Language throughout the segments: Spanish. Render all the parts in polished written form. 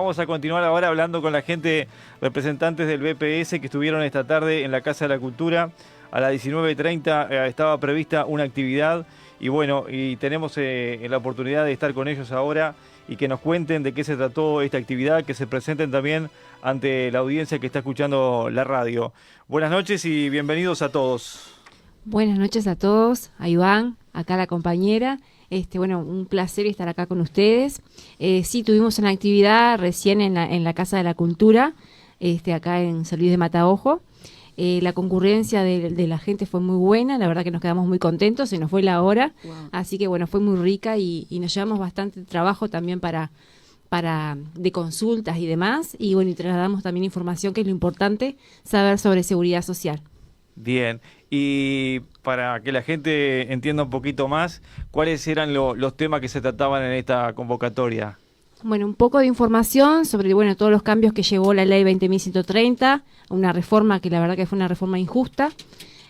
vamos a continuar ahora hablando con la gente, representantes del BPS que estuvieron esta tarde en la Casa de la Cultura. A las 19:30 estaba prevista una actividad y bueno, y tenemos la oportunidad de estar con ellos ahora y que nos cuenten de qué se trató esta actividad, que se presenten también ante la audiencia que está escuchando la radio. Buenas noches y bienvenidos a todos. Buenas noches a todos, a Iván, acá la compañera. Bueno, un placer estar acá con ustedes. Sí, tuvimos una actividad recién en la Casa de la Cultura, acá en San Luis de Mataojo. La concurrencia de la gente fue muy buena, la verdad que nos quedamos muy contentos, se nos fue la hora, wow. Así que bueno, fue muy rica y nos llevamos bastante trabajo también para de consultas y demás, y bueno, y trasladamos también información, que es lo importante, saber sobre seguridad social. Bien, y para que la gente entienda un poquito más, ¿cuáles eran los temas que se trataban en esta convocatoria? Bueno, un poco de información sobre todos los cambios que llevó la ley 20.130, una reforma que la verdad que fue una reforma injusta.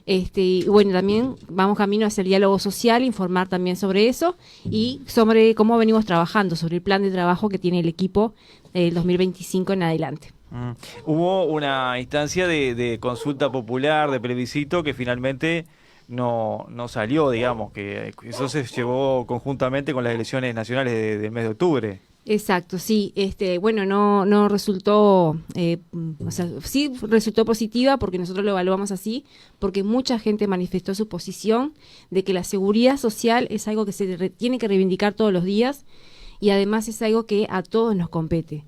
Y bueno, también vamos camino hacia el diálogo social, informar también sobre eso y sobre cómo venimos trabajando, sobre el plan de trabajo que tiene el equipo del 2025 en adelante. Hubo una instancia de consulta popular, de plebiscito, que finalmente no salió, digamos, que eso se llevó conjuntamente con las elecciones nacionales del mes de octubre. Exacto, sí, bueno, no resultó, o sea, sí resultó positiva porque nosotros lo evaluamos así, porque mucha gente manifestó su posición de que la seguridad social es algo que se tiene que reivindicar todos los días y además es algo que a todos nos compete.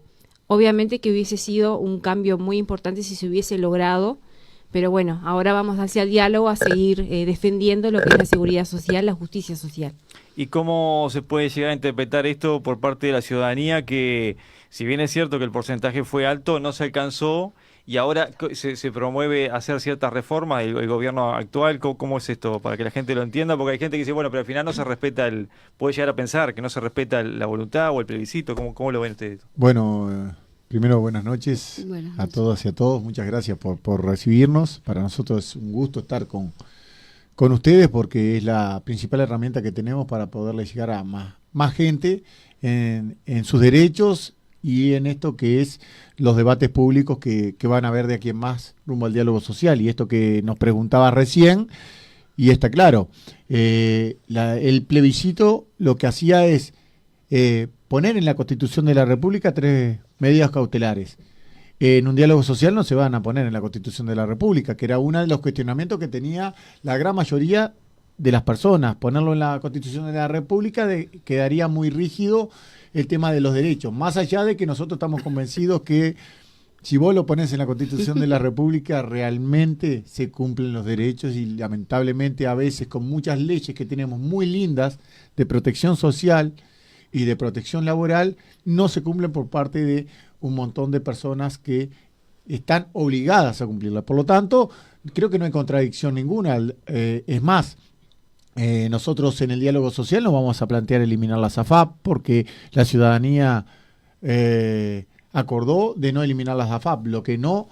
Obviamente que hubiese sido un cambio muy importante si se hubiese logrado, pero bueno, ahora vamos hacia el diálogo a seguir defendiendo lo que es la seguridad social, la justicia social. ¿Y cómo se puede llegar a interpretar esto por parte de la ciudadanía, que si bien es cierto que el porcentaje fue alto, no se alcanzó y ahora se promueve hacer ciertas reformas del gobierno actual? ¿Cómo es esto? Para que la gente lo entienda, porque hay gente que dice, bueno, pero al final no se respeta puede llegar a pensar que no se respeta la voluntad o el plebiscito. ¿Cómo lo ven ustedes? Bueno, primero buenas noches a todas y a todos. Muchas gracias por recibirnos. Para nosotros es un gusto estar con ustedes porque es la principal herramienta que tenemos para poderle llegar a más gente en sus derechos y en esto que es los debates públicos que van a haber de aquí en más rumbo al diálogo social. Y esto que nos preguntaba recién, y está claro, el plebiscito lo que hacía es poner en la Constitución de la República 3 medidas cautelares. En un diálogo social no se van a poner en la Constitución de la República, que era uno de los cuestionamientos que tenía la gran mayoría de las personas. Ponerlo en la Constitución de la República quedaría muy rígido el tema de los derechos, más allá de que nosotros estamos convencidos que si vos lo pones en la Constitución de la República realmente se cumplen los derechos y lamentablemente a veces con muchas leyes que tenemos muy lindas de protección social y de protección laboral no se cumplen por parte de un montón de personas que están obligadas a cumplirla. Por lo tanto, creo que no hay contradicción ninguna. Es más, nosotros en el diálogo social no vamos a plantear eliminar la SAFAP porque la ciudadanía acordó de no eliminar la SAFAP. Lo que no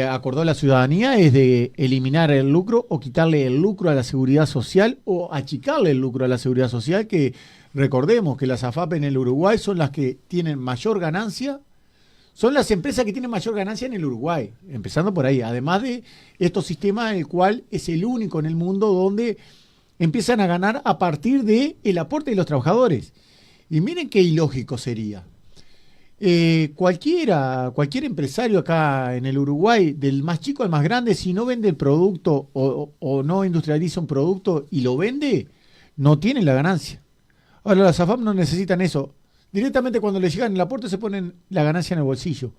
acordó la ciudadanía es de eliminar el lucro o quitarle el lucro a la seguridad social o achicarle el lucro a la seguridad social, que recordemos que las AFAP en el Uruguay son las que tienen mayor ganancia. Son las empresas que tienen mayor ganancia en el Uruguay, empezando por ahí. Además de estos sistemas, el cual es el único en el mundo donde empiezan a ganar a partir del aporte de los trabajadores. Y miren qué ilógico sería. Cualquier empresario acá en el Uruguay, del más chico al más grande, si no vende el producto o no industrializa un producto y lo vende, no tiene la ganancia. Ahora las AFAP no necesitan eso. Directamente cuando les llegan el aporte se ponen la ganancia en el bolsillo.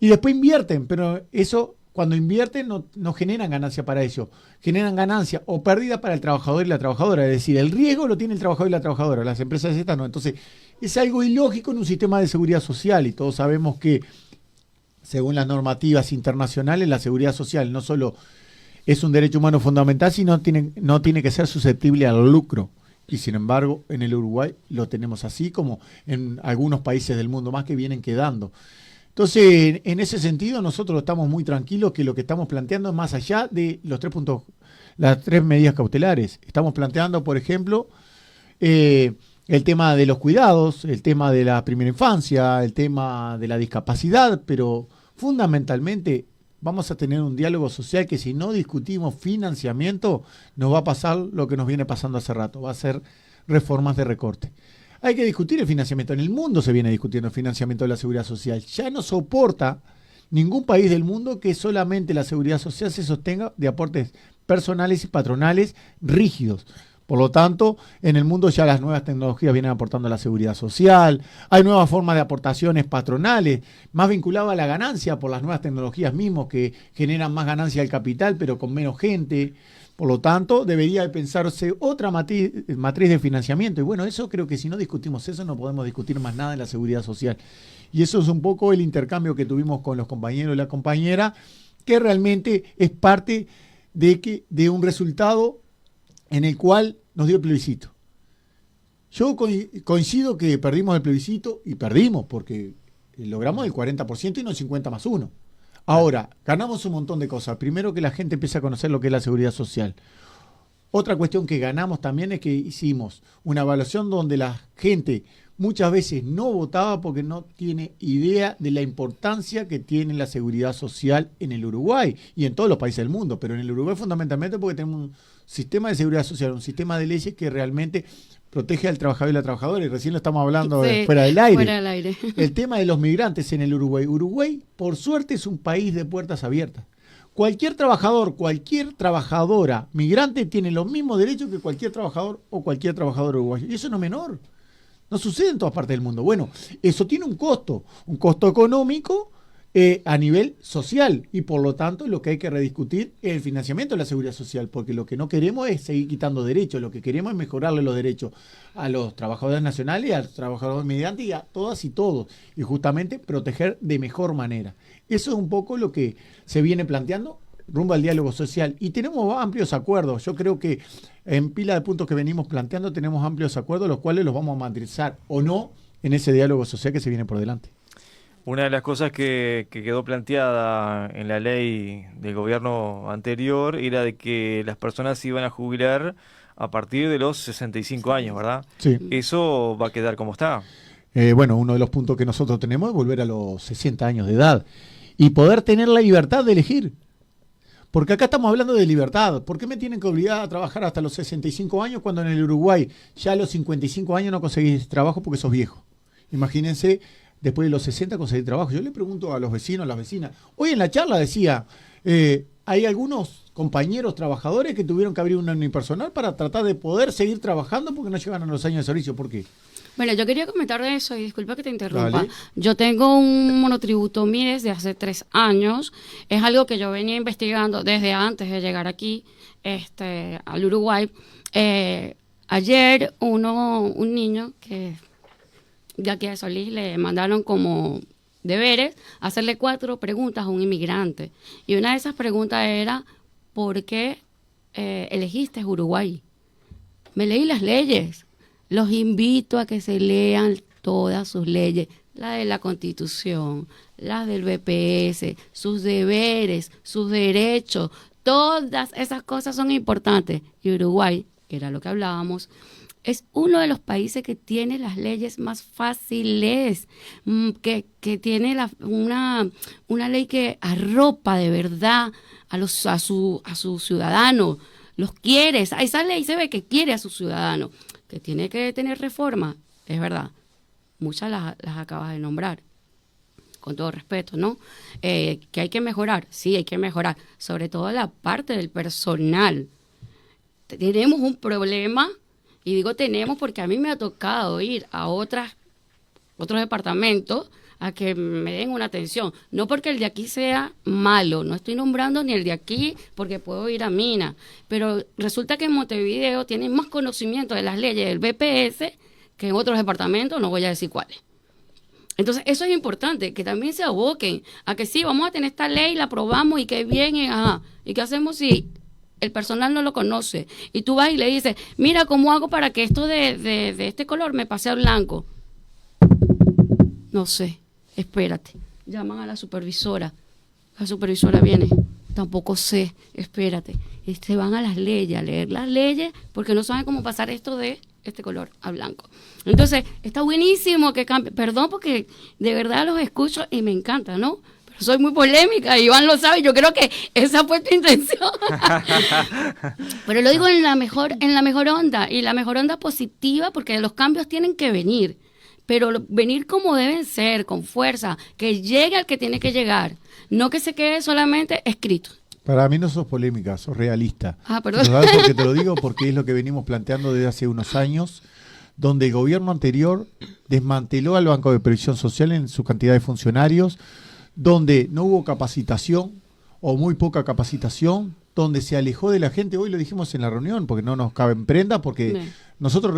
Y después invierten, pero eso, cuando invierten no generan ganancia para ellos. Generan ganancia o pérdida para el trabajador y la trabajadora. Es decir, el riesgo lo tiene el trabajador y la trabajadora. Las empresas estas no. Entonces, es algo ilógico en un sistema de seguridad social. Y todos sabemos que, según las normativas internacionales, la seguridad social no solo es un derecho humano fundamental, sino no tiene que ser susceptible al lucro. Y sin embargo, en el Uruguay lo tenemos así, como en algunos países del mundo más que vienen quedando. Entonces, en ese sentido, nosotros estamos muy tranquilos que lo que estamos planteando es más allá de los 3 puntos, las 3 medidas cautelares. Estamos planteando, por ejemplo, el tema de los cuidados, el tema de la primera infancia, el tema de la discapacidad, pero fundamentalmente vamos a tener un diálogo social que si no discutimos financiamiento, nos va a pasar lo que nos viene pasando hace rato, va a ser reformas de recorte. Hay que discutir el financiamiento. En el mundo se viene discutiendo el financiamiento de la seguridad social. Ya no soporta ningún país del mundo que solamente la seguridad social se sostenga de aportes personales y patronales rígidos. Por lo tanto, en el mundo ya las nuevas tecnologías vienen aportando a la seguridad social, hay nuevas formas de aportaciones patronales, más vinculadas a la ganancia por las nuevas tecnologías mismos que generan más ganancia al capital, pero con menos gente. Por lo tanto, debería de pensarse otra matriz de financiamiento. Y bueno, eso creo que si no discutimos eso, no podemos discutir más nada en la seguridad social. Y eso es un poco el intercambio que tuvimos con los compañeros y la compañera, que realmente es parte de un resultado en el cual nos dio el plebiscito. Yo coincido que perdimos el plebiscito y perdimos porque logramos el 40% y no el 50 más 1. Ahora, ganamos un montón de cosas. Primero, que la gente empiece a conocer lo que es la seguridad social. Otra cuestión que ganamos también es que hicimos una evaluación donde la gente muchas veces no votaba porque no tiene idea de la importancia que tiene la seguridad social en el Uruguay y en todos los países del mundo, pero en el Uruguay fundamentalmente porque tenemos un sistema de seguridad social, un sistema de leyes que realmente protege al trabajador y la trabajadora, y recién lo estamos hablando fuera del aire. Fuera del aire. El tema de los migrantes en el Uruguay. Uruguay, por suerte, es un país de puertas abiertas. Cualquier trabajador, cualquier trabajadora migrante tiene los mismos derechos que cualquier trabajador o cualquier trabajador uruguayo. Y eso no es menor. No sucede en todas partes del mundo. Bueno, eso tiene un costo económico a nivel social, y por lo tanto lo que hay que rediscutir es el financiamiento de la seguridad social, porque lo que no queremos es seguir quitando derechos, lo que queremos es mejorarle los derechos a los trabajadores nacionales, a los trabajadores migrantes y a todas y todos, y justamente proteger de mejor manera. Eso es un poco lo que se viene planteando rumbo al diálogo social, y tenemos amplios acuerdos. Yo creo que en pila de puntos que venimos planteando tenemos amplios acuerdos, los cuales los vamos a materializar o no en ese diálogo social que se viene por delante. Una de las cosas que quedó planteada en la ley del gobierno anterior era de que las personas se iban a jubilar a partir de los 65 años, ¿verdad? Sí. ¿Eso va a quedar como está? Bueno, uno de los puntos que nosotros tenemos es volver a los 60 años de edad y poder tener la libertad de elegir. Porque acá estamos hablando de libertad. ¿Por qué me tienen que obligar a trabajar hasta los 65 años cuando en el Uruguay ya a los 55 años no conseguís trabajo porque sos viejo? Imagínense, después de los 60 conseguir trabajo. Yo le pregunto a los vecinos, a las vecinas. Hoy en la charla decía, hay algunos compañeros trabajadores que tuvieron que abrir un unipersonal para tratar de poder seguir trabajando porque no llegan a los años de servicio. ¿Por qué? Bueno, yo quería comentar de eso y disculpa que te interrumpa. Dale. Yo tengo un monotributo MIDES de hace 3 años. Es algo que yo venía investigando desde antes de llegar aquí al Uruguay. Ayer un niño que de aquí a Solís le mandaron como deberes hacerle 4 preguntas a un inmigrante. Y una de esas preguntas era, ¿por qué elegiste Uruguay? Me leí las leyes. Los invito a que se lean todas sus leyes, la de la Constitución, las del BPS, sus deberes, sus derechos, todas esas cosas son importantes. Y Uruguay, que era lo que hablábamos, es uno de los países que tiene las leyes más fáciles, que tiene una ley que arropa de verdad a su ciudadano, los quiere. Esa ley se ve que quiere a sus ciudadanos. Que tiene que tener reforma, es verdad, muchas las acabas de nombrar, con todo respeto, ¿no? Que hay que mejorar, sí, hay que mejorar, sobre todo la parte del personal. Tenemos un problema, y digo tenemos porque a mí me ha tocado ir a otros departamentos a que me den una atención, no porque el de aquí sea malo, no estoy nombrando ni el de aquí porque puedo ir a Mina, pero resulta que en Montevideo tienen más conocimiento de las leyes del BPS que en otros departamentos, no voy a decir cuáles. Entonces eso es importante, que también se aboquen a que sí, vamos a tener esta ley, la aprobamos y qué bien, ¿y qué hacemos si el personal no lo conoce? Y tú vas y le dices, mira, ¿cómo hago para que esto de este color me pase a blanco? No sé. Espérate, llaman a la supervisora viene, tampoco sé, espérate, van a las leyes, a leer las leyes, porque no saben cómo pasar esto de este color a blanco. Entonces, está buenísimo que cambie. Perdón porque de verdad los escucho y me encanta, ¿no? Pero soy muy polémica, Iván lo sabe, yo creo que esa fue tu intención. Pero lo digo en la mejor onda, y la mejor onda positiva, porque los cambios tienen que venir, pero venir como deben ser, con fuerza, que llegue al que tiene que llegar, no que se quede solamente escrito. Para mí no sos polémica, sos realista. Perdón. Porque te lo digo porque es lo que venimos planteando desde hace unos años, donde el gobierno anterior desmanteló al Banco de Previsión Social en su cantidad de funcionarios, donde no hubo capacitación o muy poca capacitación, donde se alejó de la gente. Hoy lo dijimos en la reunión, porque no nos cabe en prenda, porque nosotros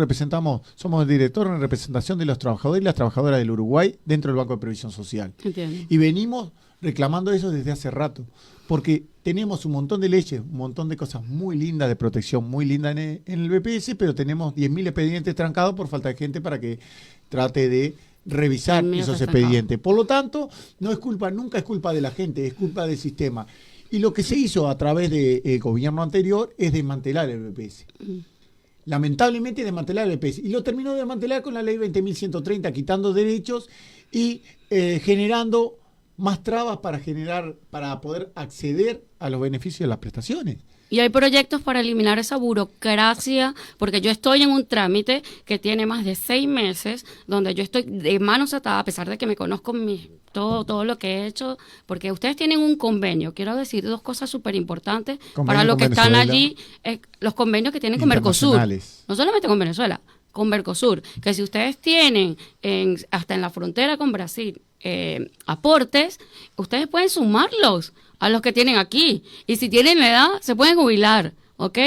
somos el director en representación de los trabajadores y las trabajadoras del Uruguay dentro del Banco de Previsión Social. Entiendo. Y venimos reclamando eso desde hace rato, porque tenemos un montón de leyes, un montón de cosas muy lindas de protección, muy lindas en el BPS, pero tenemos 10.000 expedientes trancados por falta de gente para que trate de revisar esos expedientes. Por lo tanto, nunca es culpa de la gente, es culpa del sistema. Y lo que se hizo a través del gobierno anterior es desmantelar el BPS. Lamentablemente desmantelar el BPS. Y lo terminó de desmantelar con la ley 20.130, quitando derechos y generando más trabas para poder acceder a los beneficios de las prestaciones. Y hay proyectos para eliminar esa burocracia, porque yo estoy en un trámite que tiene más de 6 meses, donde yo estoy de manos atadas, a pesar de que me conozco todo lo que he hecho, porque ustedes tienen un convenio. Quiero decir 2 cosas súper importantes para los que están allí, los convenios que tienen con Mercosur. No solamente con Venezuela, con Mercosur, que si ustedes tienen hasta en la frontera con Brasil aportes, ustedes pueden sumarlos a los que tienen aquí, y si tienen la edad se pueden jubilar, ¿ok?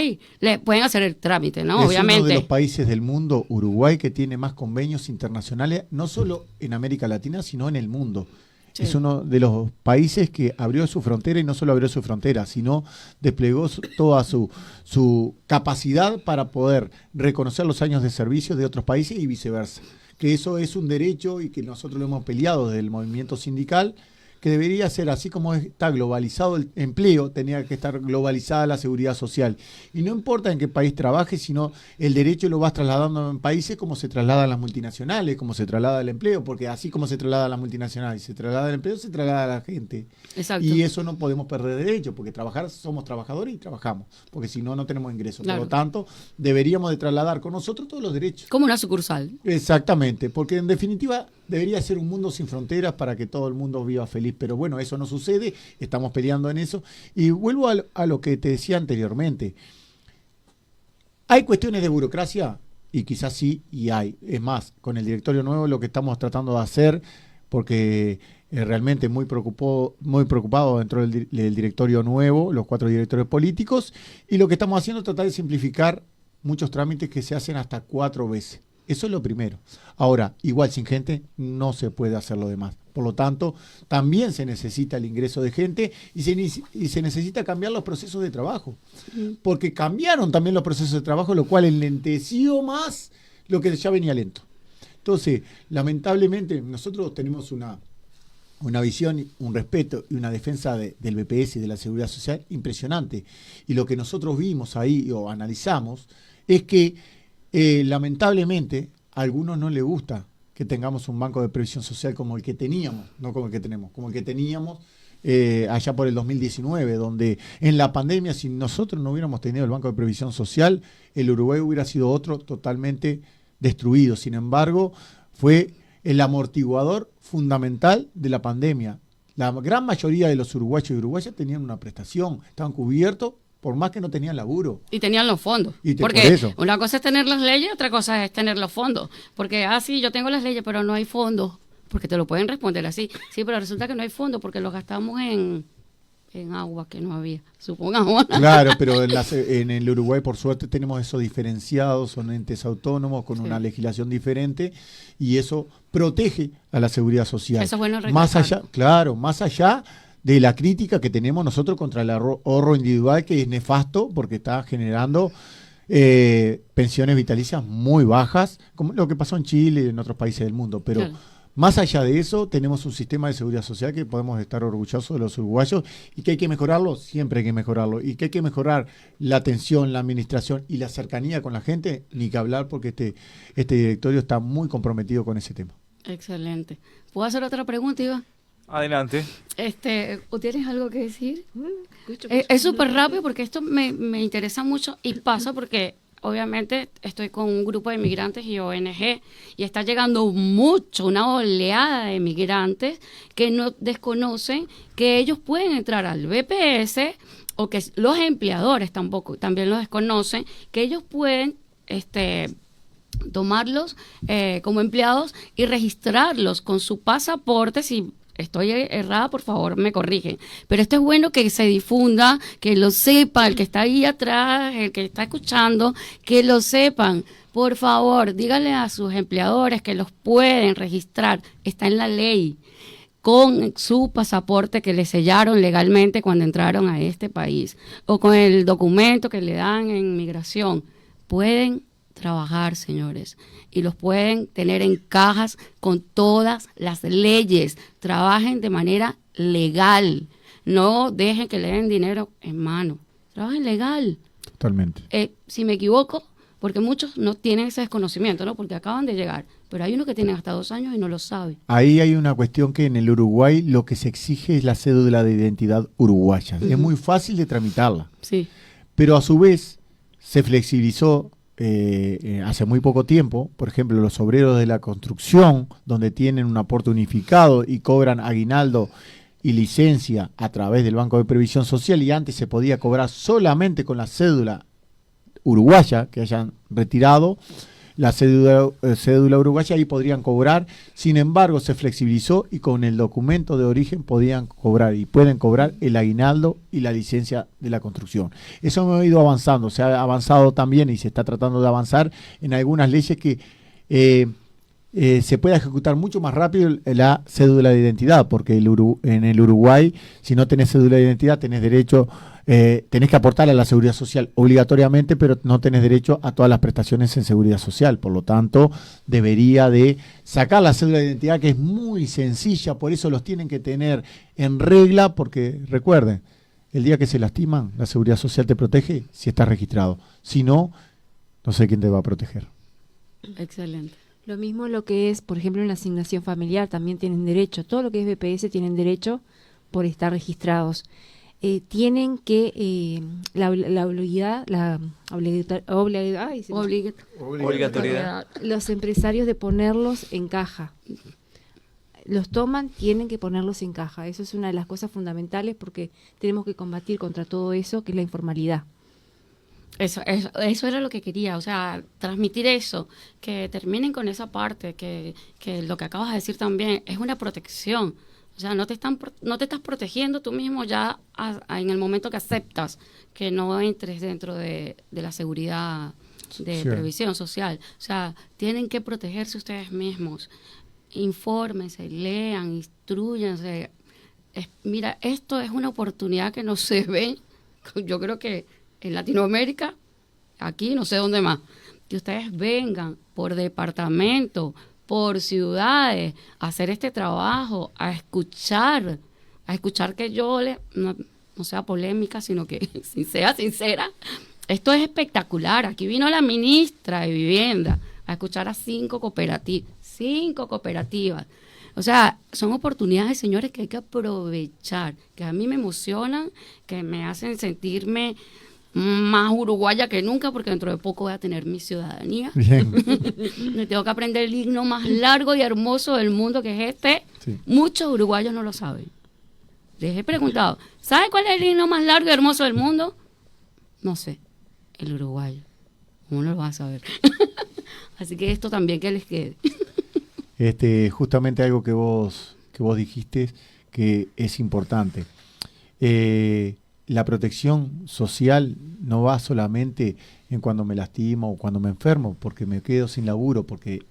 Le pueden hacer el trámite, ¿no? Es obviamente. uno de los países del mundo, Uruguay, que tiene más convenios internacionales, no solo en América Latina, sino en el mundo. Sí. Es uno de los países que abrió su frontera, y no solo abrió su frontera, sino desplegó toda su capacidad para poder reconocer los años de servicio de otros países y viceversa. Que eso es un derecho y que nosotros lo hemos peleado desde el movimiento sindical, que debería ser así como está globalizado el empleo, tenía que estar globalizada la seguridad social. Y no importa en qué país trabajes, sino el derecho lo vas trasladando en países como se trasladan las multinacionales, como se traslada el empleo, porque así como se traslada las multinacionales, se traslada el empleo, se traslada a la gente. Exacto. Y eso no podemos perder derecho, porque somos trabajadores y trabajamos, porque si no, no tenemos ingresos. Claro. Por lo tanto, deberíamos de trasladar con nosotros todos los derechos. Como una sucursal. Exactamente, porque en definitiva debería ser un mundo sin fronteras para que todo el mundo viva feliz, pero bueno, eso no sucede, estamos peleando en eso. Y vuelvo a lo que te decía anteriormente. ¿Hay cuestiones de burocracia? Y quizás sí, y hay. Es más, con el directorio nuevo lo que estamos tratando de hacer, porque realmente muy preocupado dentro del directorio nuevo, los 4 directores políticos, y lo que estamos haciendo es tratar de simplificar muchos trámites que se hacen hasta 4 veces. Eso es lo primero. Ahora, igual sin gente no se puede hacer lo demás. Por lo tanto, también se necesita el ingreso de gente y se necesita cambiar los procesos de trabajo. Porque cambiaron también los procesos de trabajo, lo cual enlenteció más lo que ya venía lento. Entonces, lamentablemente, nosotros tenemos una visión, un respeto y una defensa del BPS y de la seguridad social impresionante. Y lo que nosotros vimos ahí o analizamos es que lamentablemente a algunos no les gusta que tengamos un banco de previsión social como el que teníamos, no como el que tenemos, como el que teníamos allá por el 2019, donde en la pandemia, si nosotros no hubiéramos tenido el banco de previsión social, el Uruguay hubiera sido otro totalmente destruido. Sin embargo, fue el amortiguador fundamental de la pandemia. La gran mayoría de los uruguayos y uruguayas tenían una prestación, estaban cubiertos, por más que no tenían laburo. Y tenían los fondos. Porque una cosa es tener las leyes, otra cosa es tener los fondos. Porque, sí, yo tengo las leyes, pero no hay fondos. Porque te lo pueden responder así. Sí, pero resulta que no hay fondos porque los gastamos en agua que no había, supongamos. Claro, pero en el Uruguay, por suerte, tenemos eso diferenciado, son entes autónomos con una legislación diferente, y eso protege a la seguridad social. Eso es bueno recalcar. Más allá de la crítica que tenemos nosotros contra el ahorro individual, que es nefasto porque está generando pensiones vitalicias muy bajas, como lo que pasó en Chile y en otros países del mundo, pero Más allá de eso, tenemos un sistema de seguridad social que podemos estar orgullosos de los uruguayos y que hay que mejorarlo, siempre hay que mejorarlo, y que hay que mejorar la atención, la administración y la cercanía con la gente, ni que hablar, porque este directorio está muy comprometido con ese tema. Excelente. ¿Puedo hacer otra pregunta, Iván? Adelante. ¿O tienes algo que decir? Es súper rápido porque esto me interesa mucho y pasa porque obviamente estoy con un grupo de migrantes y ONG y está llegando una oleada de migrantes que no desconocen que ellos pueden entrar al BPS, o que los empleadores también lo desconocen, que ellos pueden tomarlos como empleados y registrarlos con su pasaporte. Si estoy errada, por favor, me corrigen. Pero esto es bueno que se difunda, que lo sepa el que está ahí atrás, el que está escuchando, que lo sepan. Por favor, díganle a sus empleadores que los pueden registrar. Está en la ley, con su pasaporte que le sellaron legalmente cuando entraron a este país, o con el documento que le dan en migración. Pueden trabajar, señores, y los pueden tener en cajas con todas las leyes. Trabajen de manera legal, no dejen que le den dinero en mano, trabajen legal. Totalmente. Si me equivoco, porque muchos no tienen ese desconocimiento, ¿no? Porque acaban de llegar, pero hay unos que tienen hasta 2 años y no lo saben. Ahí hay una cuestión que en el Uruguay lo que se exige es la cédula de identidad uruguaya. Es muy fácil de tramitarla. Sí. Pero a su vez se flexibilizó hace muy poco tiempo. Por ejemplo, los obreros de la construcción, donde tienen un aporte unificado y cobran aguinaldo y licencia a través del Banco de Previsión Social, y antes se podía cobrar solamente con la cédula uruguaya que hayan retirado la cédula uruguaya, y podrían cobrar. Sin embargo, se flexibilizó y con el documento de origen podían cobrar y pueden cobrar el aguinaldo y la licencia de la construcción. Eso hemos ido avanzando, se ha avanzado también y se está tratando de avanzar en algunas leyes que se pueda ejecutar mucho más rápido la cédula de identidad, porque en el Uruguay, si no tenés cédula de identidad, tenés derecho, tenés que aportar a la seguridad social obligatoriamente, pero no tenés derecho a todas las prestaciones en seguridad social. Por lo tanto, debería de sacar la cédula de identidad, que es muy sencilla, por eso los tienen que tener en regla, porque recuerden, el día que se lastiman, la seguridad social te protege si estás registrado. Si no, no sé quién te va a proteger. Excelente. Lo mismo lo que es, por ejemplo, en la asignación familiar, también tienen derecho. Todo lo que es BPS tienen derecho por estar registrados. Tienen que obligatoriedad. Los empresarios de ponerlos en caja. Los toman, tienen que ponerlos en caja. Eso es una de las cosas fundamentales, porque tenemos que combatir contra todo eso, que es la informalidad. Eso era lo que quería, o sea, transmitir eso, que terminen con esa parte, que lo que acabas de decir también es una protección. O sea, no te estás protegiendo tú mismo ya en el momento que aceptas que no entres dentro de la seguridad de previsión social. O sea, tienen que protegerse ustedes mismos. Infórmense, lean, instrúyanse. Mira, esto es una oportunidad que no se ve, yo creo que en Latinoamérica, aquí no sé dónde más, que ustedes vengan por departamento, por ciudades, a hacer este trabajo, a escuchar que yo no sea polémica, sino que sea sincera. Esto es espectacular. Aquí vino la ministra de Vivienda a escuchar a 5 cooperativas. O sea, son oportunidades, señores, que hay que aprovechar, que a mí me emocionan, que me hacen sentirme más uruguaya que nunca, porque dentro de poco voy a tener mi ciudadanía. Me tengo que aprender el himno más largo y hermoso del mundo, que es este. Sí. Muchos uruguayos no lo saben. Les he preguntado, ¿sabe cuál es el himno más largo y hermoso del mundo? No sé, el uruguayo. ¿Cómo no lo vas a saber? Así que esto también que les quede. Justamente algo que vos dijiste que es importante. La protección social no va solamente en cuando me lastimo o cuando me enfermo, porque me quedo sin laburo, porque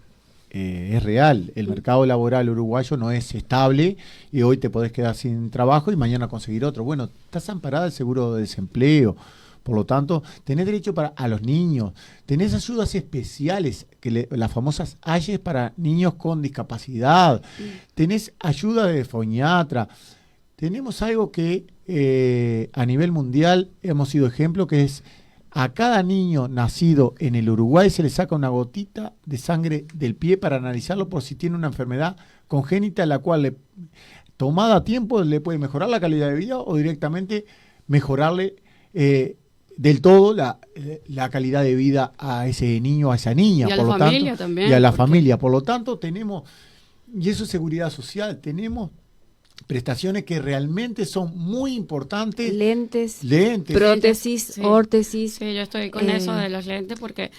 es real. El mercado laboral uruguayo no es estable y hoy te podés quedar sin trabajo y mañana conseguir otro. Bueno, estás amparada del seguro de desempleo, Por lo tanto, tenés derecho a los niños, tenés ayudas especiales, las famosas AYES para niños con discapacidad, tenés ayuda de foniatra, tenemos algo que a nivel mundial hemos sido ejemplo, que es a cada niño nacido en el Uruguay se le saca una gotita de sangre del pie para analizarlo por si tiene una enfermedad congénita, la cual tomada a tiempo le puede mejorar la calidad de vida o directamente mejorarle del todo la calidad de vida a ese niño, a esa niña. Y a la familia también. Y a la familia. Por lo tanto, tenemos, y eso es seguridad social, tenemos prestaciones que realmente son muy importantes. Lentes, prótesis, sí. órtesis. Sí, yo estoy con eso de los lentes porque,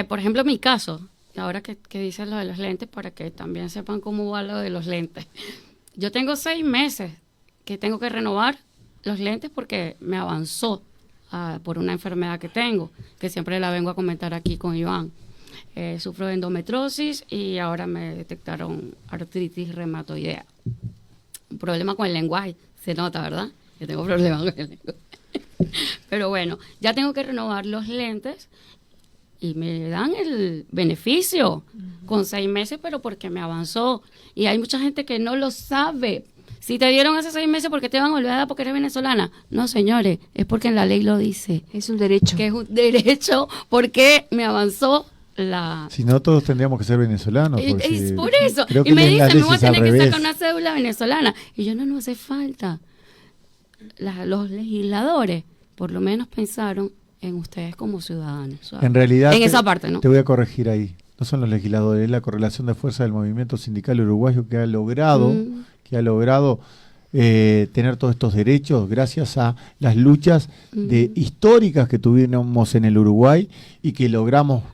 por ejemplo, en mi caso, ahora que dices lo de los lentes, para que también sepan cómo va lo de los lentes. Yo tengo 6 meses que tengo que renovar los lentes porque me avanzó por una enfermedad que tengo, que siempre la vengo a comentar aquí con Iván. Sufro de endometriosis y ahora me detectaron artritis reumatoidea. Un problema con el lenguaje, se nota, ¿verdad? Yo tengo problemas con el lenguaje. Pero bueno, ya tengo que renovar los lentes y me dan el beneficio con 6 meses, pero porque me avanzó. Y hay mucha gente que no lo sabe. Si te dieron hace 6 meses, ¿por qué te van a olvidar porque eres venezolana? No, señores, es porque en la ley lo dice. Es un derecho. Que es un derecho porque me avanzó Si no, todos tendríamos que ser venezolanos. Es por eso. Creo Y me dicen, me voy a tener que revés. sacar una cédula venezolana. Y yo, no hace falta. Los legisladores, por lo menos, pensaron en ustedes como ciudadanos. ¿Sabes? En realidad, esa parte, ¿no? Te voy a corregir ahí. No son los legisladores, es la correlación de fuerza del movimiento sindical uruguayo que ha logrado tener todos estos derechos gracias a las luchas históricas que tuvimos en el Uruguay y que logramos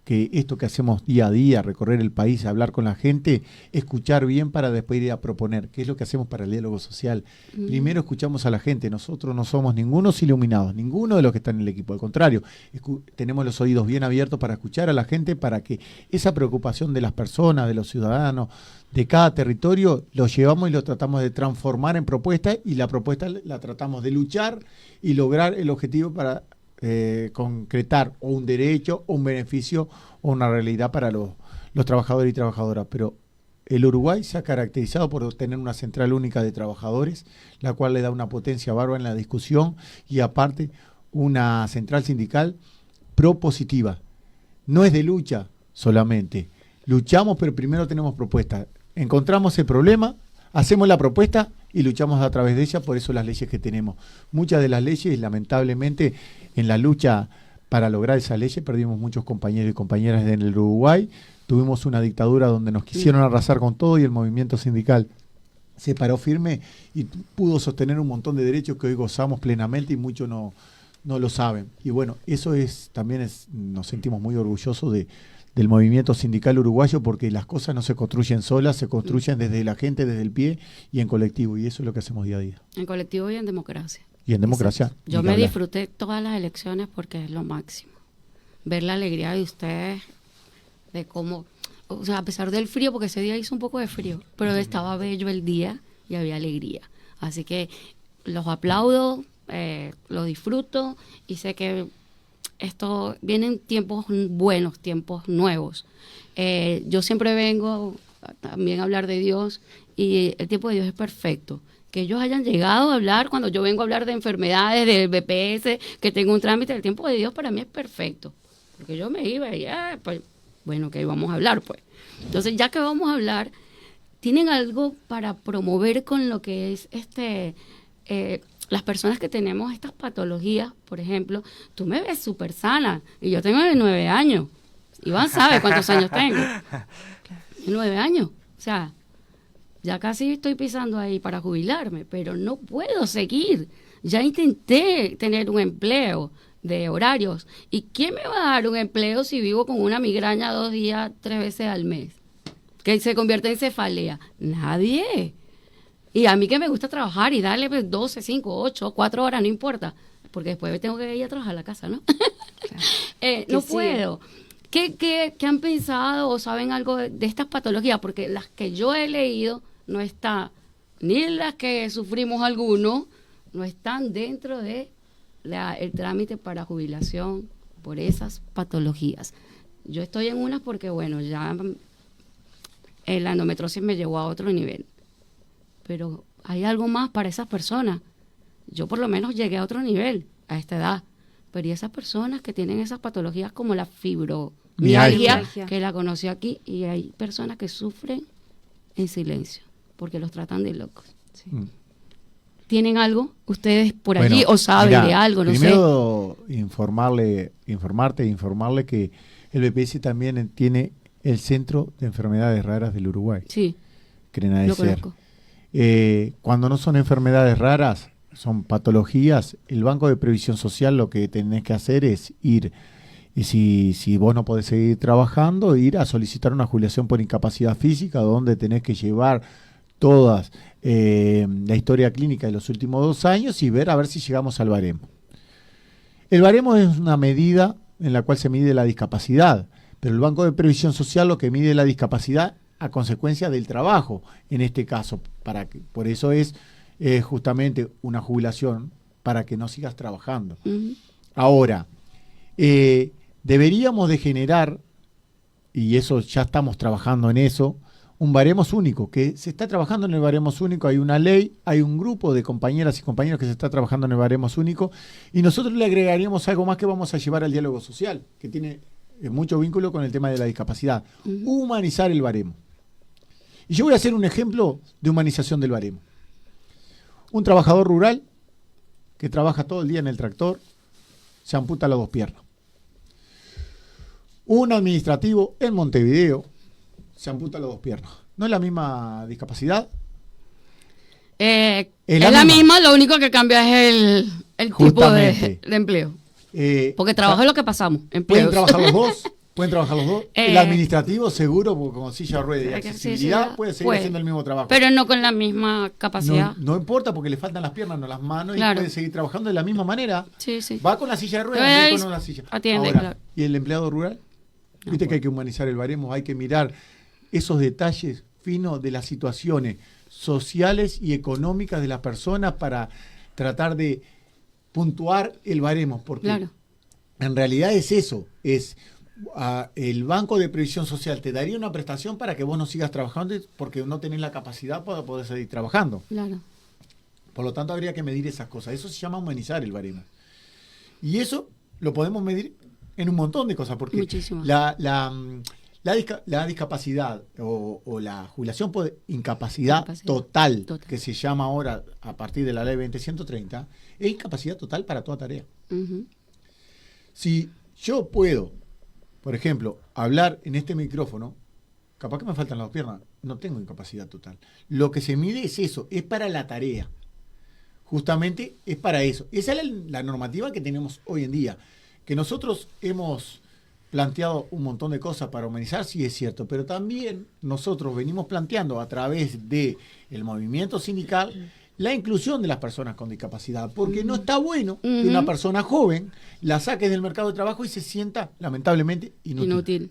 que esto que hacemos día a día, recorrer el país, hablar con la gente, escuchar bien para después ir a proponer, que es lo que hacemos para el diálogo social. Primero escuchamos a la gente, nosotros no somos ningunos iluminados, ninguno de los que están en el equipo, al contrario, tenemos los oídos bien abiertos para escuchar a la gente, para que esa preocupación de las personas, de los ciudadanos, de cada territorio, lo llevamos y lo tratamos de transformar en propuesta, y la propuesta la tratamos de luchar y lograr el objetivo para concretar o un derecho o un beneficio o una realidad para los trabajadores y trabajadoras. Pero el Uruguay se ha caracterizado por tener una central única de trabajadores, la cual le da una potencia bárbara en la discusión, y aparte una central sindical propositiva. No es de lucha solamente, luchamos, pero primero tenemos propuestas. Encontramos el problema, hacemos la propuesta y luchamos a través de ella, por eso las leyes que tenemos. Muchas de las leyes, lamentablemente, en la lucha para lograr esas leyes perdimos muchos compañeros y compañeras en el Uruguay. Tuvimos una dictadura donde nos quisieron arrasar con todo y el movimiento sindical se paró firme y pudo sostener un montón de derechos que hoy gozamos plenamente y muchos no lo saben. Y bueno, eso también nos sentimos muy orgullosos del movimiento sindical uruguayo, porque las cosas no se construyen solas, se construyen desde la gente, desde el pie y en colectivo, y eso es lo que hacemos día a día. En colectivo y en democracia. Y en democracia. Yo me disfruté todas las elecciones porque es lo máximo. Ver la alegría de ustedes, de cómo, o sea, a pesar del frío, porque ese día hizo un poco de frío, pero estaba bello el día y había alegría. Así que los aplaudo, lo disfruto y sé que vienen tiempos buenos, tiempos nuevos. Yo siempre vengo también a hablar de Dios y el tiempo de Dios es perfecto. Que ellos hayan llegado a hablar, cuando yo vengo a hablar de enfermedades, del BPS, que tengo un trámite, el tiempo de Dios para mí es perfecto. Porque yo me iba y pues, bueno, que vamos a hablar, pues. Entonces, ya que vamos a hablar, ¿tienen algo para promover con lo que es las personas que tenemos estas patologías? Por ejemplo, tú me ves súper sana y yo tengo 9 años. Iván sabe cuántos años tengo. 9 años. O sea, ya casi estoy pisando ahí para jubilarme, pero no puedo seguir. Ya intenté tener un empleo de horarios. ¿Y quién me va a dar un empleo si vivo con una migraña 2 días, 3 veces al mes? Que se convierte en cefalea. Nadie. Y a mí que me gusta trabajar y darle 12, 5, 8, 4 horas, no importa. Porque después tengo que ir a trabajar a la casa, ¿no? No puedo. ¿Qué han pensado o saben algo de estas patologías? Porque las que yo he leído no están, ni las que sufrimos algunos, no están dentro de el trámite para jubilación por esas patologías. Yo estoy en unas porque, bueno, ya la endometriosis me llevó a otro nivel. Pero hay algo más para esas personas. Yo por lo menos llegué a otro nivel a esta edad. Pero y esas personas que tienen esas patologías como la fibromialgia, que la conocí aquí, y hay personas que sufren en silencio porque los tratan de locos. Sí. ¿Tienen algo ustedes por allí o saben de algo? No primero, informarle que el BPS también tiene el Centro de Enfermedades Raras del Uruguay. Sí, lo conozco. Cuando no son enfermedades raras, son patologías, el Banco de Previsión Social lo que tenés que hacer es ir, y si vos no podés seguir trabajando, ir a solicitar una jubilación por incapacidad física, donde tenés que llevar todas la historia clínica de los últimos 2 años y ver a ver si llegamos al baremo. El baremo es una medida en la cual se mide la discapacidad, pero el Banco de Previsión Social lo que mide la discapacidad a consecuencia del trabajo, en este caso, por eso es justamente una jubilación para que no sigas trabajando. Uh-huh. Ahora, deberíamos de generar, y eso ya estamos trabajando en eso, un baremos único, que se está trabajando en el baremos único, hay una ley, hay un grupo de compañeras y compañeros que se está trabajando en el baremos único, y nosotros le agregaríamos algo más que vamos a llevar al diálogo social, que tiene mucho vínculo con el tema de la discapacidad. Uh-huh. Humanizar el baremo. Y yo voy a hacer un ejemplo de humanización del baremo. Un trabajador rural que trabaja todo el día en el tractor, se amputa las 2 piernas. Un administrativo en Montevideo se amputa las 2 piernas. ¿No es la misma discapacidad? Es la misma, lo único que cambia es el tipo de empleo. Porque trabajo es lo que pasamos. ¿Pueden trabajar los dos? ¿Pueden trabajar los dos? El administrativo seguro, porque con silla de ruedas y accesibilidad puede seguir haciendo el mismo trabajo. Pero no con la misma capacidad. No importa porque le faltan las piernas, no las manos, claro. Y puede seguir trabajando de la misma manera. Sí, sí. Va con la silla de ruedas, no con una silla. Atiende, ahora, claro. ¿Y el empleado rural? Viste que hay que humanizar el baremo, hay que mirar esos detalles finos de las situaciones sociales y económicas de las personas para tratar de puntuar el baremo, porque en realidad es eso, es el Banco de Previsión Social te daría una prestación para que vos no sigas trabajando porque no tenés la capacidad para poder seguir trabajando. Claro. Por lo tanto, habría que medir esas cosas. Eso se llama humanizar el baremo. Y eso lo podemos medir en un montón de cosas, porque la discapacidad o la jubilación por incapacidad total, que se llama ahora a partir de la ley 20.130, es incapacidad total para toda tarea. Uh-huh. Si yo puedo, por ejemplo, hablar en este micrófono, capaz que me faltan las 2 piernas, no tengo incapacidad total. Lo que se mide es eso, es para la tarea. Justamente es para eso. Esa es la normativa que tenemos hoy en día. Que nosotros hemos planteado un montón de cosas para humanizar, sí es cierto, pero también nosotros venimos planteando a través del movimiento sindical la inclusión de las personas con discapacidad, porque no está bueno que una persona joven la saques del mercado de trabajo y se sienta, lamentablemente, inútil.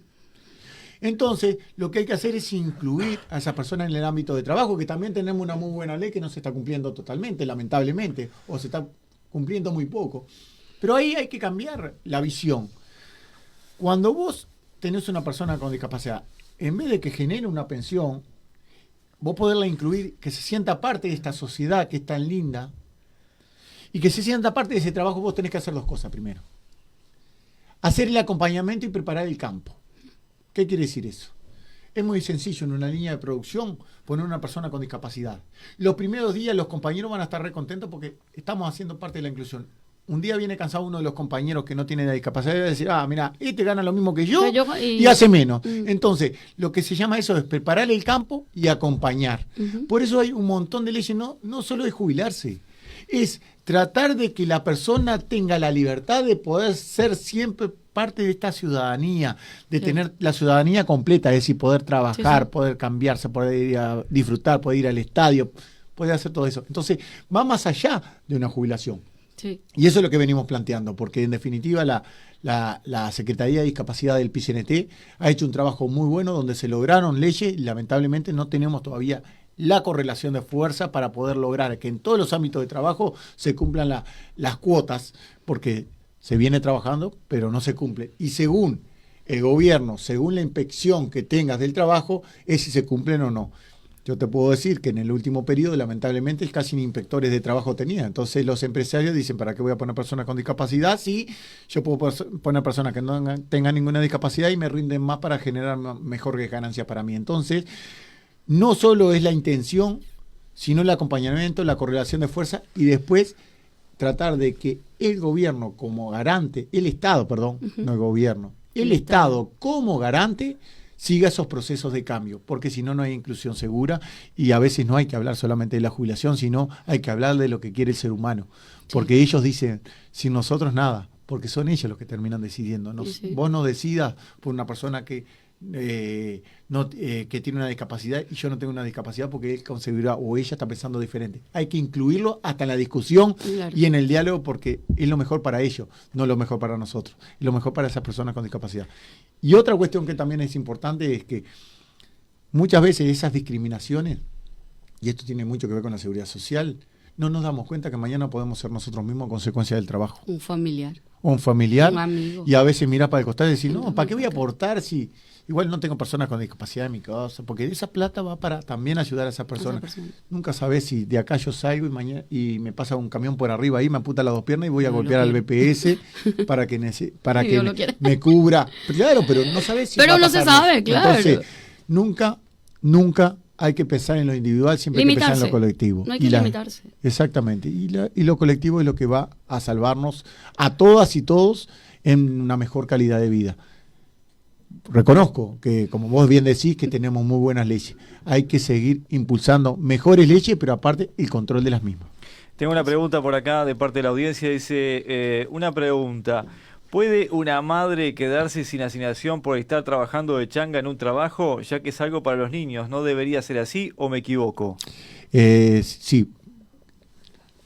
Entonces, lo que hay que hacer es incluir a esas personas en el ámbito de trabajo, que también tenemos una muy buena ley que no se está cumpliendo totalmente, lamentablemente, o se está cumpliendo muy poco. Pero ahí hay que cambiar la visión. Cuando vos tenés una persona con discapacidad, en vez de que genere una pensión, vos poderla incluir, que se sienta parte de esta sociedad que es tan linda, y que se sienta parte de ese trabajo, vos tenés que hacer 2 cosas primero. Hacer el acompañamiento y preparar el campo. ¿Qué quiere decir eso? Es muy sencillo, en una línea de producción, poner una persona con discapacidad. Los primeros días los compañeros van a estar re contentos porque estamos haciendo parte de la inclusión. Un día viene cansado uno de los compañeros que no tiene la discapacidad y va a decir, mira, este gana lo mismo que yo y hace menos. Entonces, lo que se llama eso es preparar el campo y acompañar. Por eso hay un montón de leyes, no solo de jubilarse, es tratar de que la persona tenga la libertad de poder ser siempre parte de esta ciudadanía, de tener la ciudadanía completa, es decir, poder trabajar, poder cambiarse, poder ir a disfrutar, poder ir al estadio, poder hacer todo eso. Entonces, va más allá de una jubilación. Sí. Y eso es lo que venimos planteando, porque en definitiva la Secretaría de Discapacidad del PCNT ha hecho un trabajo muy bueno donde se lograron leyes y lamentablemente no tenemos todavía la correlación de fuerza para poder lograr que en todos los ámbitos de trabajo se cumplan las cuotas, porque se viene trabajando, pero no se cumple. Y según el gobierno, según la inspección que tengas del trabajo, es si se cumplen o no. Yo te puedo decir que en el último periodo, lamentablemente, casi ni inspectores de trabajo tenía. Entonces los empresarios dicen, ¿para qué voy a poner personas con discapacidad? Sí, yo puedo poner personas que no tengan ninguna discapacidad y me rinden más para generar mejor ganancia para mí. Entonces, no solo es la intención, sino el acompañamiento, la correlación de fuerza y después tratar de que el gobierno como garante, el Estado, perdón, no el gobierno, el Estado como garante siga esos procesos de cambio, porque si no, no hay inclusión segura y a veces no hay que hablar solamente de la jubilación, sino hay que hablar de lo que quiere el ser humano, porque ellos dicen, sin nosotros nada, porque son ellos los que terminan decidiendo. Vos no decidas por una persona que que tiene una discapacidad y yo no tengo una discapacidad porque él concebirá o ella está pensando diferente. Hay que incluirlo hasta en la discusión y en el diálogo porque es lo mejor para ellos, no lo mejor para nosotros, es lo mejor para esas personas con discapacidad. Y otra cuestión que también es importante es que muchas veces esas discriminaciones, y esto tiene mucho que ver con la seguridad social, no nos damos cuenta que mañana podemos ser nosotros mismos a consecuencia del trabajo. Un familiar. Un familiar. Un amigo. Y a veces mira para el costado y decir, no, ¿para qué voy a aportar si igual no tengo personas con discapacidad en mi casa? Porque esa plata va para también ayudar a esa persona. Nunca sabes si de acá yo salgo y mañana y me pasa un camión por arriba ahí, me amputa las dos piernas y voy a golpear al BPS para que me cubra. Claro, pero no sabes si pero va a no se pasar. sabe, claro. Entonces, nunca hay que pensar en lo individual, siempre hay que pensar en lo colectivo. No hay que limitarse. Exactamente. Y lo colectivo es lo que va a salvarnos a todas y todos en una mejor calidad de vida. Reconozco que, como vos bien decís, que tenemos muy buenas leyes. Hay que seguir impulsando mejores leyes, pero aparte el control de las mismas. Tengo una pregunta por acá de parte de la audiencia. Dice, una pregunta. ¿Puede una madre quedarse sin asignación por estar trabajando de changa en un trabajo, ya que es algo para los niños? ¿No debería ser así o me equivoco? Sí,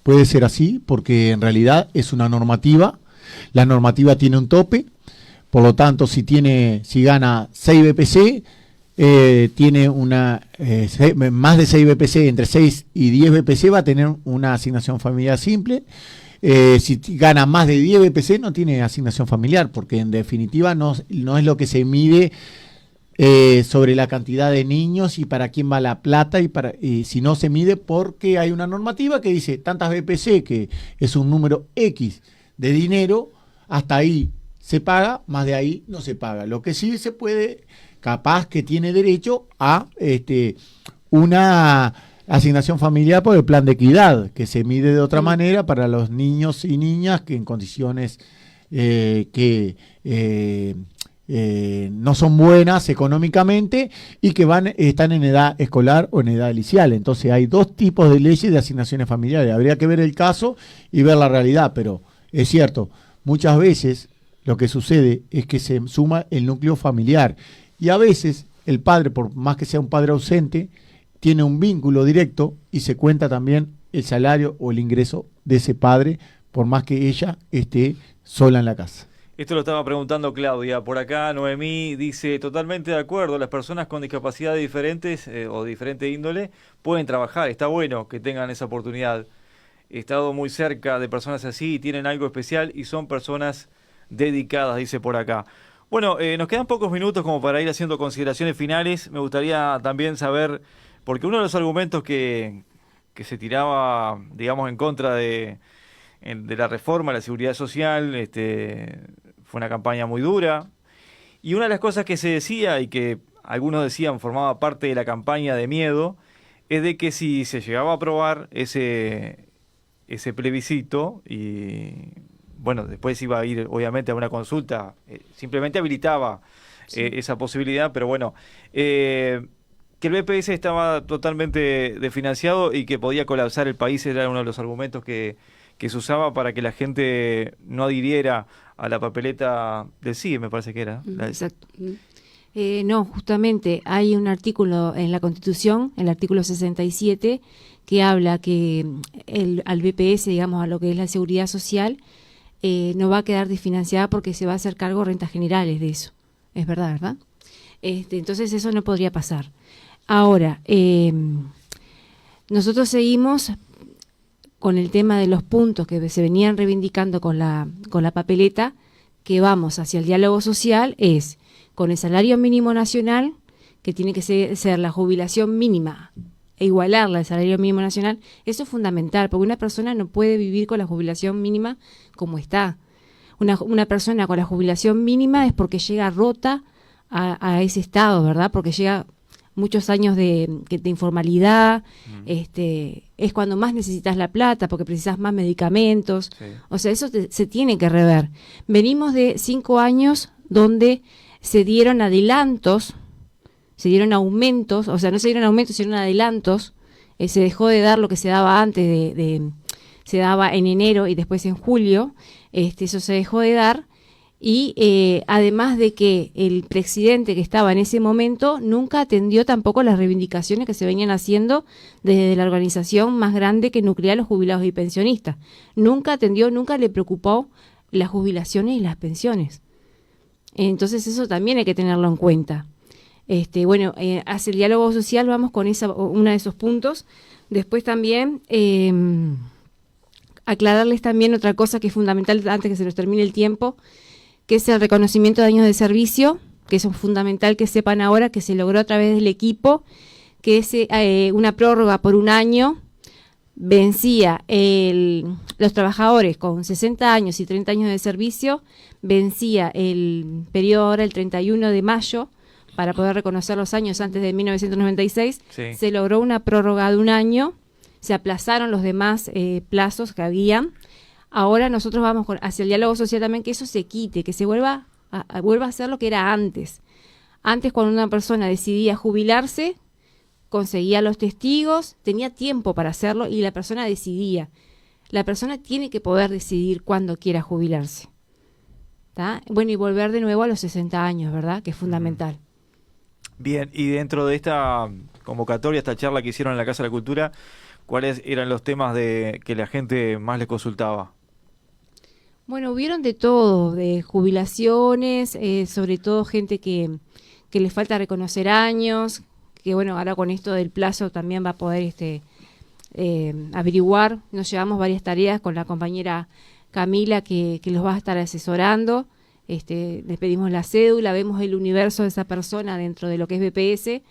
puede ser así porque en realidad es una normativa. La normativa tiene un tope, por lo tanto si gana 6 BPC, tiene más de 6 BPC, entre 6 y 10 BPC va a tener una asignación familiar simple. Si gana más de 10 BPC no tiene asignación familiar, porque en definitiva no es lo que se mide sobre la cantidad de niños y para quién va la plata, y si no se mide porque hay una normativa que dice tantas BPC, que es un número X de dinero, hasta ahí se paga, más de ahí no se paga. Lo que sí se puede, capaz que tiene derecho a una asignación familiar por el plan de equidad, que se mide de otra manera para los niños y niñas que en condiciones no son buenas económicamente y que están en edad escolar o en edad inicial. Entonces hay dos tipos de leyes de asignaciones familiares. Habría que ver el caso y ver la realidad, pero es cierto, muchas veces lo que sucede es que se suma el núcleo familiar y a veces el padre, por más que sea un padre ausente, tiene un vínculo directo y se cuenta también el salario o el ingreso de ese padre, por más que ella esté sola en la casa. Esto lo estaba preguntando Claudia. Por acá Noemí dice, totalmente de acuerdo, las personas con discapacidades diferentes o de diferente índole pueden trabajar, está bueno que tengan esa oportunidad. He estado muy cerca de personas así y tienen algo especial y son personas dedicadas, dice por acá. Bueno, nos quedan pocos minutos como para ir haciendo consideraciones finales. Me gustaría también saber, porque uno de los argumentos que se tiraba, digamos, en contra de la reforma de la seguridad social, fue una campaña muy dura. Y una de las cosas que se decía, y que algunos decían formaba parte de la campaña de miedo, es de que si se llegaba a aprobar ese plebiscito, y bueno, después iba a ir obviamente a una consulta, simplemente habilitaba esa posibilidad, pero bueno, que el BPS estaba totalmente desfinanciado y que podía colapsar el país era uno de los argumentos que se usaba para que la gente no adhiriera a la papeleta del sí, me parece que era. Exacto. No, justamente hay un artículo en la Constitución, el artículo 67, que habla que al BPS, digamos, a lo que es la seguridad social, no va a quedar desfinanciada porque se va a hacer cargo rentas generales de eso. Es verdad, ¿verdad? Entonces eso no podría pasar. Ahora, nosotros seguimos con el tema de los puntos que se venían reivindicando con la papeleta, que vamos hacia el diálogo social, es con el salario mínimo nacional, que tiene que ser la jubilación mínima, e igualarla al salario mínimo nacional. Eso es fundamental, porque una persona no puede vivir con la jubilación mínima como está. Una persona con la jubilación mínima es porque llega rota a ese estado, ¿verdad? Porque llega muchos años de informalidad, es cuando más necesitas la plata, porque precisas más medicamentos. Sí. O sea, eso se tiene que rever. Venimos de 5 años donde se dieron adelantos, se dieron aumentos, o sea, no se dieron aumentos, se dieron adelantos, se dejó de dar lo que se daba antes, se daba en enero y después en julio, eso se dejó de dar, y además de que el presidente que estaba en ese momento nunca atendió tampoco las reivindicaciones que se venían haciendo desde la organización más grande que nuclea a los jubilados y pensionistas. Nunca atendió, nunca le preocupó las jubilaciones y las pensiones. Entonces eso también hay que tenerlo en cuenta. Hacia el diálogo social vamos con uno de esos puntos. Después también aclararles también otra cosa que es fundamental antes que se nos termine el tiempo, que es el reconocimiento de años de servicio, que es fundamental que sepan ahora que se logró a través del equipo, que es una prórroga por 1 año. Vencía los trabajadores con 60 años y 30 años de servicio, vencía el periodo ahora el 31 de mayo, para poder reconocer los años antes de 1996, sí. Se logró una prórroga de 1 año, se aplazaron los demás plazos que habían. Ahora nosotros vamos hacia el diálogo social también, que eso se quite, que se vuelva a ser lo que era antes. Antes, cuando una persona decidía jubilarse, conseguía los testigos, tenía tiempo para hacerlo y la persona decidía. La persona tiene que poder decidir cuándo quiera jubilarse. ¿Tá? Bueno, y volver de nuevo a los 60 años, ¿verdad? Que es fundamental. Bien, y dentro de esta convocatoria, esta charla que hicieron en la Casa de la Cultura, ¿cuáles eran los temas que la gente más les consultaba? Bueno, hubieron de todo, de jubilaciones, sobre todo gente que les falta reconocer años, que bueno, ahora con esto del plazo también va a poder averiguar. Nos llevamos varias tareas con la compañera Camila que los va a estar asesorando. Les pedimos la cédula, vemos el universo de esa persona dentro de lo que es BPS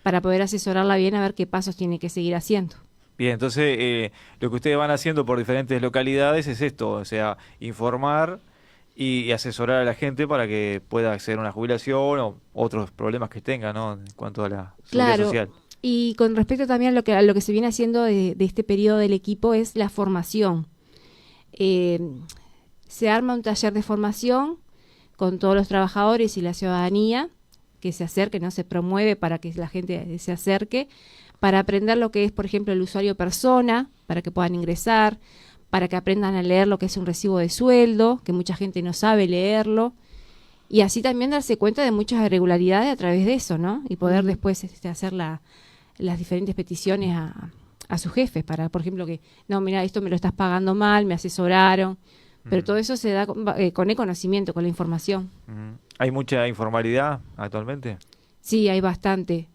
para poder asesorarla bien a ver qué pasos tiene que seguir haciendo. Bien, entonces lo que ustedes van haciendo por diferentes localidades es esto, o sea, informar y asesorar a la gente para que pueda acceder a una jubilación o otros problemas que tenga, ¿no? En cuanto a la seguridad social. Y con respecto también a lo que se viene haciendo de este periodo del equipo es la formación. Se arma un taller de formación con todos los trabajadores y la ciudadanía que se acerque, no se promueve para que la gente se acerque, para aprender lo que es, por ejemplo, el usuario persona, para que puedan ingresar, para que aprendan a leer lo que es un recibo de sueldo, que mucha gente no sabe leerlo, y así también darse cuenta de muchas irregularidades a través de eso, ¿no? Y poder después hacer las diferentes peticiones a sus jefes, para, por ejemplo, que, no, mira, esto me lo estás pagando mal, me asesoraron, pero todo eso se da con el conocimiento, con la información. ¿Hay mucha informalidad actualmente? Sí, hay bastante.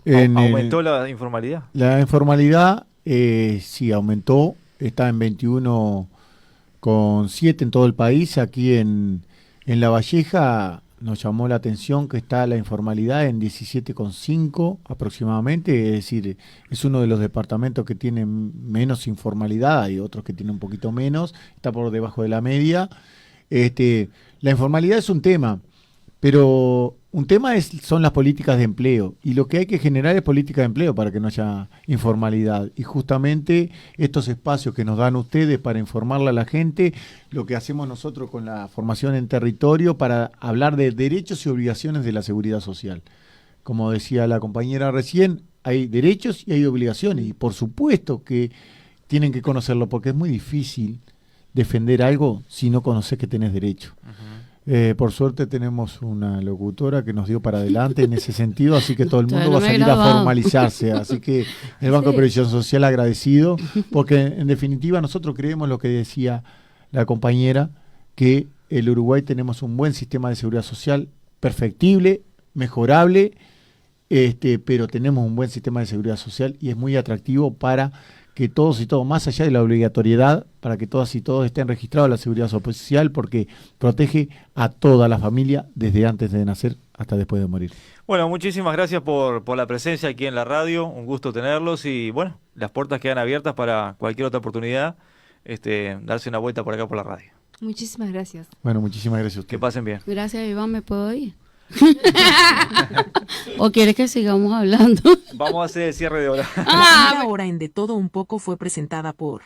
¿Aumentó la informalidad? La informalidad sí aumentó, está en 21,7 en todo el país. Aquí en La Valleja nos llamó la atención que está la informalidad en 17,5 aproximadamente, es decir, es uno de los departamentos que tienen menos informalidad, hay otros que tienen un poquito menos, está por debajo de la media. La informalidad es un tema, pero un tema son las políticas de empleo, y lo que hay que generar es política de empleo para que no haya informalidad, y justamente estos espacios que nos dan ustedes para informarle a la gente, lo que hacemos nosotros con la formación en territorio para hablar de derechos y obligaciones de la seguridad social. Como decía la compañera recién, hay derechos y hay obligaciones, y por supuesto que tienen que conocerlo, porque es muy difícil defender algo si no conoces que tenés derecho. Por suerte tenemos una locutora que nos dio para adelante en ese sentido, así que todo el mundo va a salir a formalizarse. Así que el Banco de Previsión Social agradecido, porque en definitiva nosotros creemos lo que decía la compañera, que el Uruguay tenemos un buen sistema de seguridad social, perfectible, mejorable, pero tenemos un buen sistema de seguridad social y es muy atractivo para que todos y todos, más allá de la obligatoriedad, para que todas y todos estén registrados en la seguridad social, porque protege a toda la familia desde antes de nacer hasta después de morir. Bueno, muchísimas gracias por la presencia aquí en la radio, un gusto tenerlos y bueno, las puertas quedan abiertas para cualquier otra oportunidad, darse una vuelta por acá por la radio. Muchísimas gracias. Bueno, muchísimas gracias a ustedes. Que pasen bien. Gracias, Iván, ¿me puedo ir? ¿O quieres que sigamos hablando? Vamos a hacer el cierre de hora. La hora en De Todo Un Poco fue presentada por